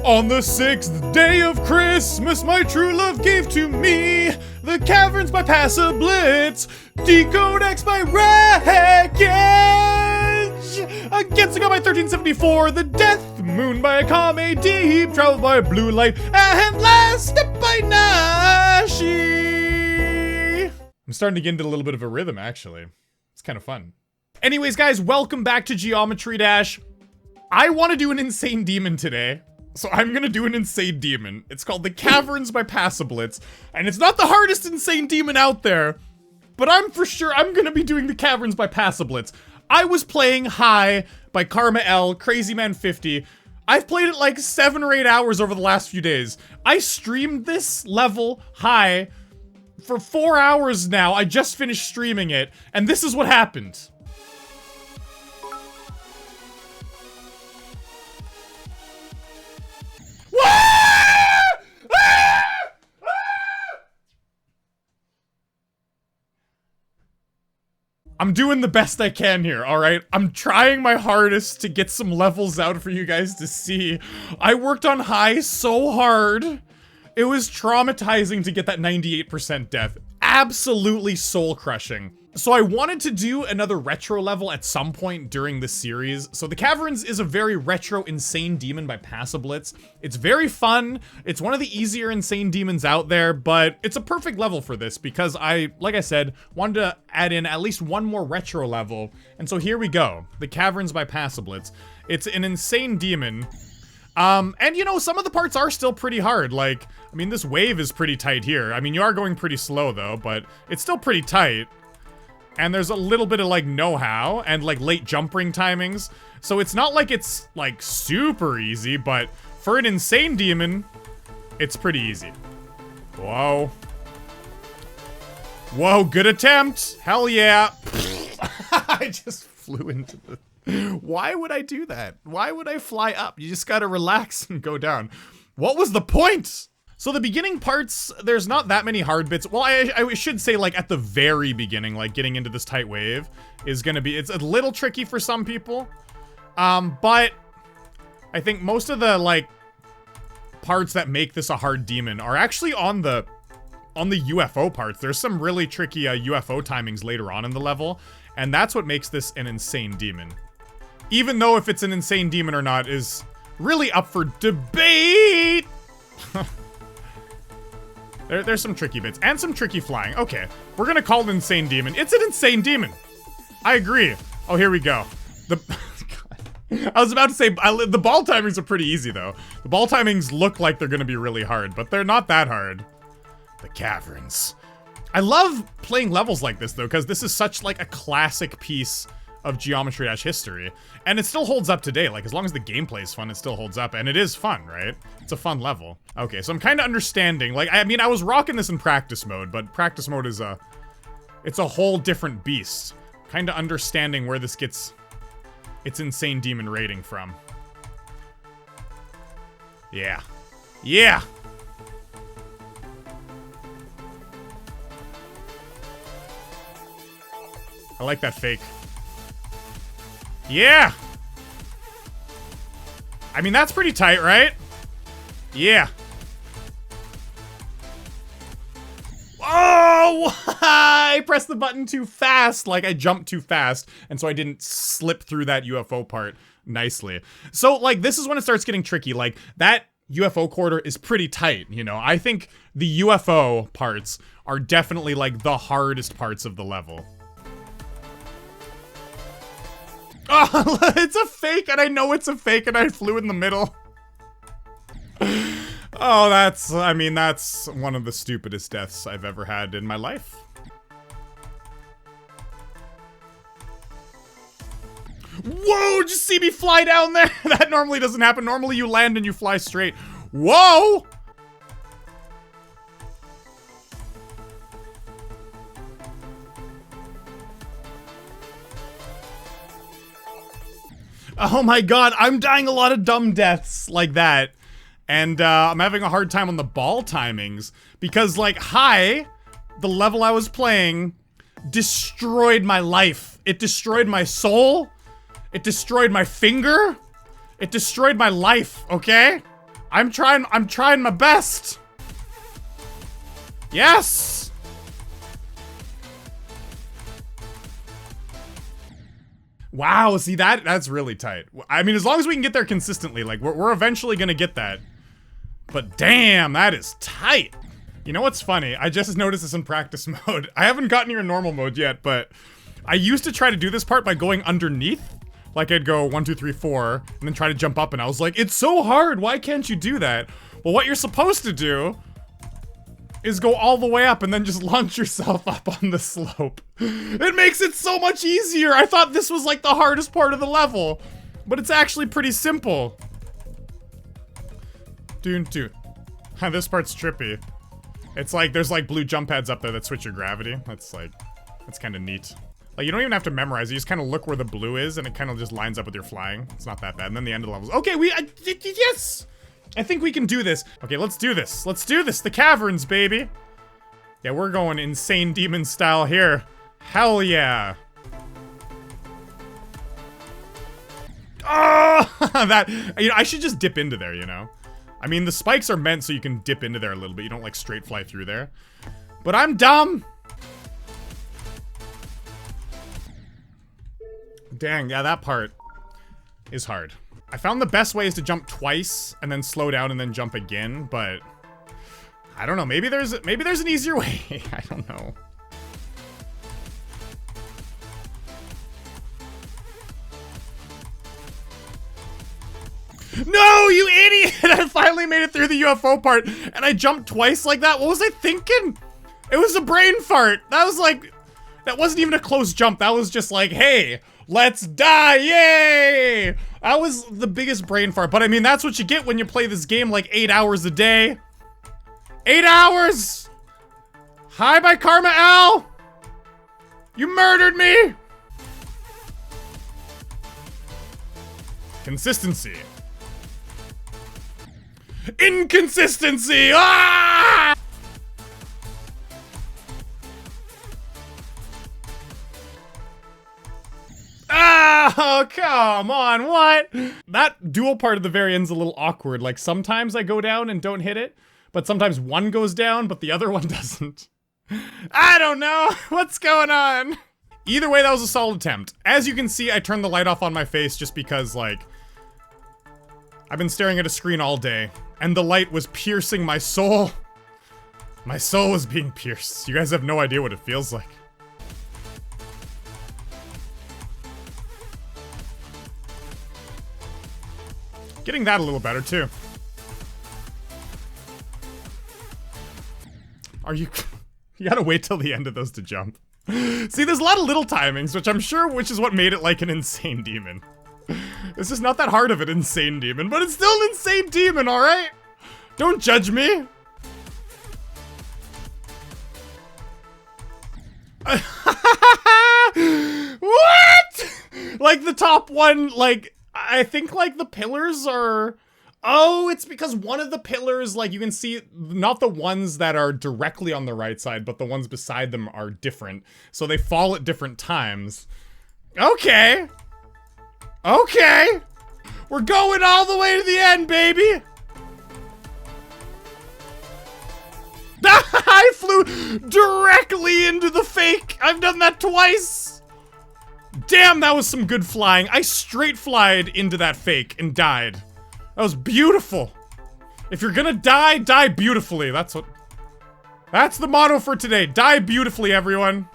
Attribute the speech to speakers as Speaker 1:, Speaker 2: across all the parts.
Speaker 1: On the 6th day of Christmas, my true love gave to me the Caverns by Pasiblitz, Decode X by Wreckage, Against the God by 1374, the Death Moon by Akame Deep, Travel by Blue Light, and Last Step by Nashi. I'm starting to get into a little bit of a rhythm, actually. It's kind of fun. Anyways, guys, welcome back to Geometry Dash. I want to do an insane demon today. So I'm gonna do an insane demon. It's called the Caverns by Pasiblitz, and it's not the hardest insane demon out there, but I'm gonna be doing the Caverns by Pasiblitz. I was playing High by Karma L, Crazy Man 50. I've played it like 7 or 8 hours over the last few days. I streamed this level, High, for 4 hours now. I just finished streaming it, and this is what happened. I'm doing the best I can here, alright? I'm trying my hardest to get some levels out for you guys to see. I worked on High so hard. It was traumatizing to get that 98% death. Absolutely soul-crushing. So I wanted to do another retro level at some point during the series. So the Caverns is a very retro insane demon by Pasiblitz. It's very fun. It's one of the easier insane demons out there, but it's a perfect level for this because like I said, wanted to add in at least one more retro level. And so here we go. The Caverns by Pasiblitz. It's an insane demon. And you know, some of the parts are still pretty hard. Like, I mean, this wave is pretty tight here. I mean, you are going pretty slow though, but it's still pretty tight. And there's a little bit of like know-how and like late jump ring timings. So it's not like it's like super easy, but for an insane demon, it's pretty easy. Whoa. Whoa, good attempt. Hell yeah. I just flew into the... Why would I do that? Why would I fly up? You just gotta relax and go down. What was the point? So the beginning parts, there's not that many hard bits. Well, I should say like at the very beginning, like getting into this tight wave is gonna be, it's a little tricky for some people. But I think most of the like parts that make this a hard demon are actually on the UFO parts. There's some really tricky UFO timings later on in the level, and that's what makes this an insane demon. Even though if it's an insane demon or not is really up for debate. There's some tricky bits and some tricky flying. Okay, we're gonna call it insane demon. It's an insane demon. I agree. Oh, here we go. I was about to say, the ball timings are pretty easy though. The ball timings look like they're gonna be really hard, but they're not that hard. The Caverns. I love playing levels like this though, because this is such like a classic piece of Geometry Dash history, and it still holds up today. Like, as long as the gameplay is fun, it still holds up, and it is fun, right? It's a fun level. Okay, so I'm kind of understanding, like, I mean, I was rocking this in practice mode, but practice mode is it's a whole different beast. Kind of understanding where this gets its insane demon rating from. Yeah. Yeah! I like that fake. Yeah! I mean, that's pretty tight, right? Yeah. Oh! I pressed the button too fast. Like, I jumped too fast, and so I didn't slip through that UFO part nicely. So, like, this is when it starts getting tricky. Like, that UFO quarter is pretty tight, you know? I think the UFO parts are definitely, like, the hardest parts of the level. Oh, it's a fake, and I know it's a fake, and I flew in the middle. Oh, I mean, that's one of the stupidest deaths I've ever had in my life. Whoa, just see me fly down there? That normally doesn't happen. Normally you land and you fly straight. Whoa! Oh my god, I'm dying a lot of dumb deaths like that. And I'm having a hard time on the ball timings. Because, like, High, the level I was playing, destroyed my life. It destroyed my soul. It destroyed my finger. It destroyed my life, okay? I'm trying my best. Yes! Wow, see that's really tight. I mean, as long as we can get there consistently, like we're eventually gonna get that. But damn, that is tight. You know what's funny? I just noticed this in practice mode. I haven't gotten here in normal mode yet, but I used to try to do this part by going underneath. Like I'd go 1, 2, 3, 4, and then try to jump up, and I was like, it's so hard, why can't you do that? Well, what you're supposed to do is go all the way up and then just launch yourself up on the slope. It makes it so much easier. I thought this was like the hardest part of the level, but it's actually pretty simple. Dude. This part's trippy. It's like, there's like blue jump pads up there that switch your gravity. That's kind of neat. Like, you don't even have to memorize it. You just kind of look where the blue is, and it kind of just lines up with your flying. It's not that bad. And then the end of the levels. Okay, yes! I think we can do this. Okay, let's do this. Let's do this. The Caverns, baby. Yeah, we're going insane demon style here. Hell yeah. Oh, I should just dip into there, you know? I mean, the spikes are meant so you can dip into there a little bit. You don't, like, straight fly through there. But I'm dumb. Dang, yeah, that part is hard. I found the best way is to jump twice and then slow down and then jump again, but I don't know. Maybe there's an easier way. I don't know. No, you idiot! I finally made it through the UFO part and I jumped twice like that. What was I thinking? It was a brain fart. That was like, that wasn't even a close jump. That was just like, hey, let's die, yay! That was the biggest brain fart, but I mean, that's what you get when you play this game like 8 hours a day. 8 hours! Hi, by Karma Al! You murdered me! Consistency. Inconsistency! Ah! Oh, come on, what? That dual part at the very end's a little awkward. Like, sometimes I go down and don't hit it, but sometimes one goes down, but the other one doesn't. I don't know. What's going on? Either way, that was a solid attempt. As you can see, I turned the light off on my face just because, like, I've been staring at a screen all day, and the light was piercing my soul. My soul was being pierced. You guys have no idea what it feels like. Getting that a little better, too. Are you... You gotta wait till the end of those to jump. See, there's a lot of little timings, which is what made it like an insane demon. This is not that hard of an insane demon, but it's still an insane demon, alright? Don't judge me. What? Like, the top one, like... I think, like, the pillars are... Oh, it's because one of the pillars, like, you can see, not the ones that are directly on the right side, but the ones beside them are different. So they fall at different times. Okay. Okay. We're going all the way to the end, baby. I flew directly into the fake. I've done that twice. Damn, that was some good flying. I straight flied into that fake and died. That was beautiful. If you're gonna die, die beautifully. That's the motto for today. Die beautifully, everyone.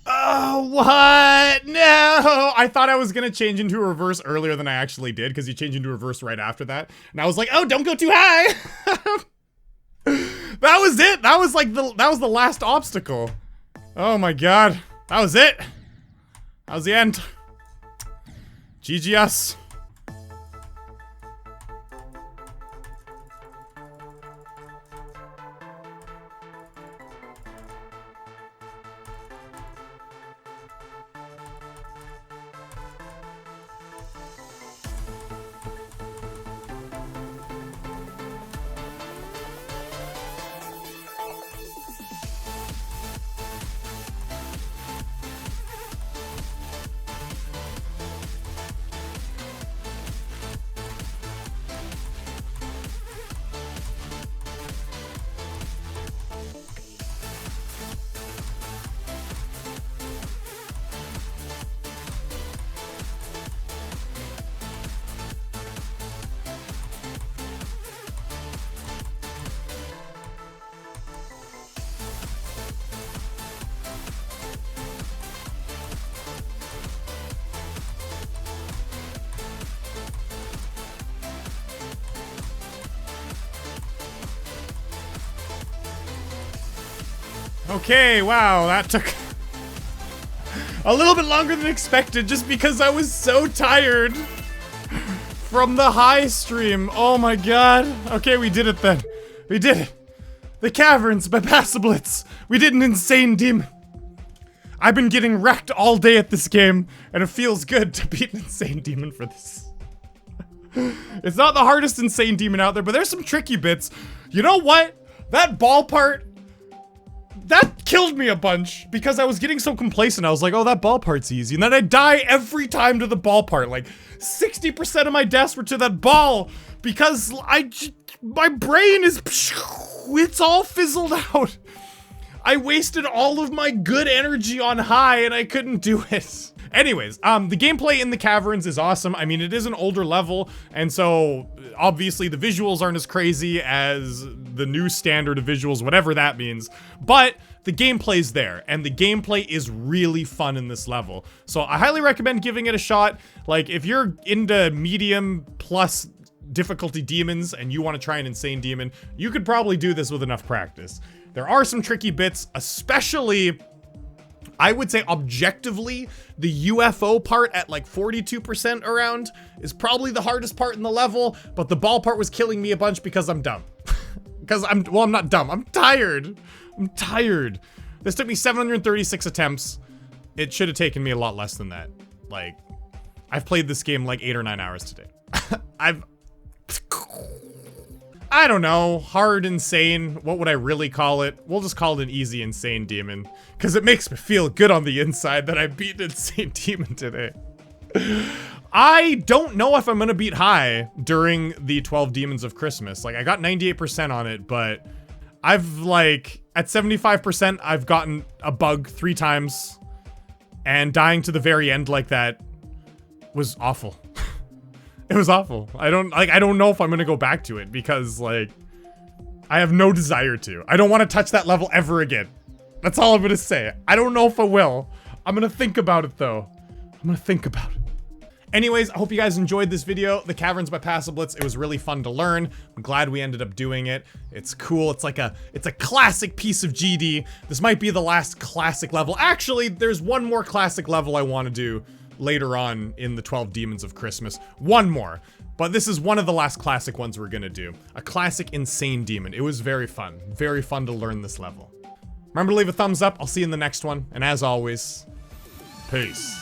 Speaker 1: Oh, what? No! I thought I was gonna change into a reverse earlier than I actually did, because you change into reverse right after that. And I was like, oh, don't go too high! That was it! That was like that was the last obstacle. Oh my god. That was it! That was the end. GG us. Okay, wow, that took a little bit longer than expected just because I was so tired from the high stream. Oh my god. Okay, we did it then. We did it. The Caverns by Pasiblitz. We did an insane demon. I've been getting wrecked all day at this game, and it feels good to beat an insane demon for this. It's not the hardest insane demon out there, but there's some tricky bits. You know what? That ball part, that killed me a bunch because I was getting so complacent. I was like, oh, that ball part's easy. And then I die every time to the ball part. Like 60% of my deaths were to that ball because my brain is, it's all fizzled out. I wasted all of my good energy on high and I couldn't do it. Anyways, the gameplay in the Caverns is awesome. I mean, it is an older level, and so obviously the visuals aren't as crazy as the new standard of visuals, whatever that means, but the gameplay's there, and the gameplay is really fun in this level. So I highly recommend giving it a shot. Like, if you're into medium plus difficulty demons and you want to try an insane demon, you could probably do this with enough practice. There are some tricky bits, especially, I would say objectively, the UFO part at like 42% around is probably the hardest part in the level, but the ball part was killing me a bunch because I'm dumb. Well, I'm not dumb, I'm tired. I'm tired. This took me 736 attempts. It should have taken me a lot less than that. Like, I've played this game like 8 or 9 hours today. I don't know, hard insane, what would I really call it? We'll just call it an easy insane demon, because it makes me feel good on the inside that I beat an insane demon today. I don't know if I'm gonna beat high during the 12 Demons of Christmas. Like, I got 98% on it, but I've like, at 75%, I've gotten a bug 3 times, and dying to the very end like that was awful. It was awful. I don't know if I'm gonna go back to it because, like, I have no desire to. I don't want to touch that level ever again. That's all I'm gonna say. I don't know if I will. I'm gonna think about it though. I'm gonna think about it. Anyways, I hope you guys enjoyed this video. The Caverns by Pasiblitz. It was really fun to learn. I'm glad we ended up doing it. It's cool. It's a classic piece of GD. This might be the last classic level. Actually, there's one more classic level I want to do later on in the 12 Demons of Christmas. One more. But this is one of the last classic ones we're gonna do. A classic insane demon. It was very fun. Very fun to learn this level. Remember to leave a thumbs up. I'll see you in the next one. And as always, peace.